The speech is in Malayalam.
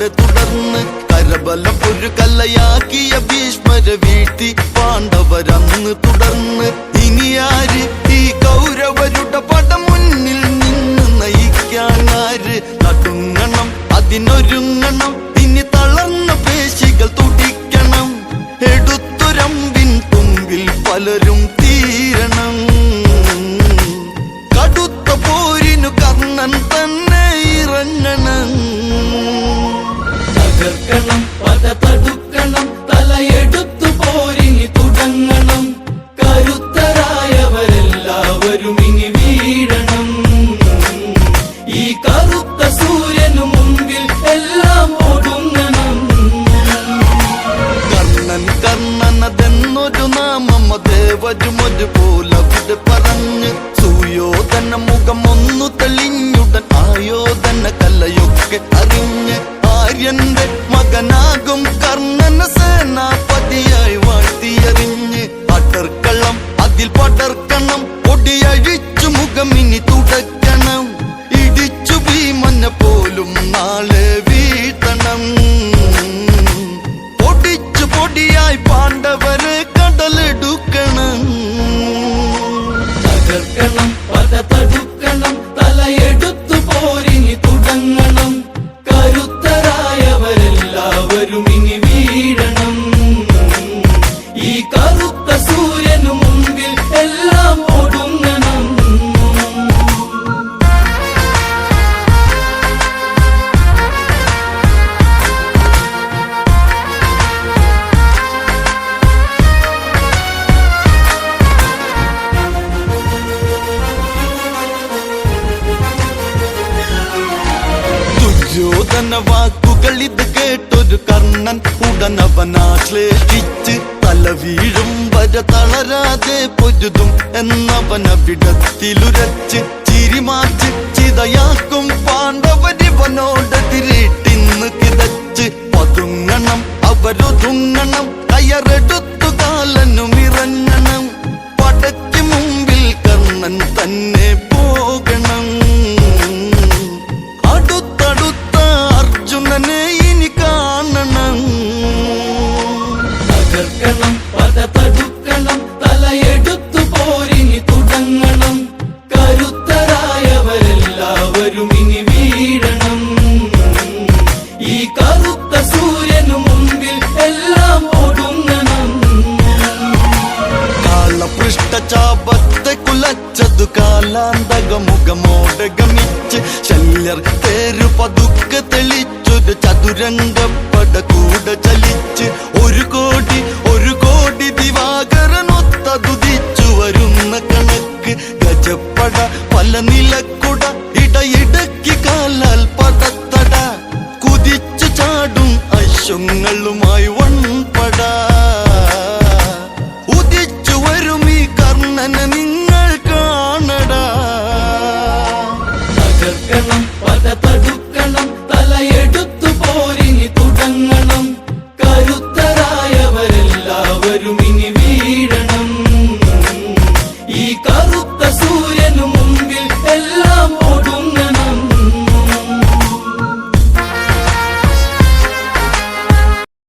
പാടെ തുടർന്ന് കരബലം ഒരു കല്ലയാക്കിയ ഭീഷ്മരെ വീഴ്ത്തി പാണ്ഡവരന്ന് തുടർന്ന് ഇനിയാര് ഈ കൗരവരുടെ പട മുന്നിൽ നിന്ന് നയിക്കാനാര് നടുങ്ങണം അതിനൊരുങ്ങണം ഇനി തളർന്ന പേശികൾ തുടിക്കണം എടുത്തുരമ്പിൻ തുമ്പിൽ പലരും തീരണം കടുത്ത പോരിനു കർണൻ തന്നെ ഇറങ്ങണം തകർക്കണം പത തടുക്കണം തലയെടുത്തു പോരിനി തുടങ്ങണം കരുത്തരായവരെല്ലാവരും ഇനി വീഴണം ഈ കറുത്ത സൂര്യനു മുമ്പിൽ എല്ലാം ഒടുങ്ങണം കർണൻ കർണനതെന്നൊരു നാമം ദേവരും ഒരുപോലെ അവിടെ പറഞ്ഞ് സുയോധന മുഖം ഒന്നു തെളിഞ്ഞുടൻ ആയോധന കലയൊക്കെ അറിഞ്ഞ് ആര്യന്റെ മകനാകും കർണന സേനാപതിയായി വാഴ്ത്തിയറിഞ്ഞ് അടർക്കളം അതിൽ പടർക്കണം ഒടിയഴിച്ചു മുഖം ഇനി തുടക്കണം ഇടിച്ചു ഭീമനെ പോലും നാളെ വീഴ്ത്തണം പൊടിച്ചു പൊടിയായി പാണ്ഡവരെ കടലെടുക്കണം തകർക്കണം പത തടുക്കണം തലയെടുത്തു പോരിനി തുടങ്ങണം കരുത്തരായവരെല്ലാവരും ഇനി വീഴണം ഈ കറുത്ത സൂര്യനു മുമ്പിൽ എല്ലാം ഒടുങ്ങണം ദുര്യോധന വാക്കുകൾ ഇത് കേട്ടൊരു കർണൻ ഉടനവനാശ്ലേഷിച്ച് തല വീഴും വരെ തളരാതെ പൊരുതും എന്നവനവിടത്തിലുരച്ച് ചിരിമാച്ച് ചിതയാക്കും പാണ്ഡവരിവനോടെതിരിട്ടിന്ന് കിതച്ച് പതുങ്ങണം അവരൊതുങ്ങണം കയറെടുത്തു കാലനും ഇറങ്ങണം പടയ്ക്ക് മുമ്പിൽ കർണൻ തന്നെ പോകണം അടുത്തടുത്ത അർജുനനെ ഇനി കാണണം തകർക്കണം പത തടുക്കണം തലയെടുത്തു പോരിനി തുടങ്ങണം കരുത്തരായവരെല്ലാവരും ഇനി വീഴണം ഈ കറുത്ത സൂര്യനു മുമ്പിൽ എല്ലാം ഒടുങ്ങണം കാളപൃഷ്ഠചാപത്തെ കുലച്ചതു കാലാന്തകമുഖമോടെ ഗമിച്ച് ശല്യർ തേരു പതുക്കെ തെളിച്ചൊരു ചതുരംഗപ്പട കൂടെ ചലിച്ച് 1 കോടി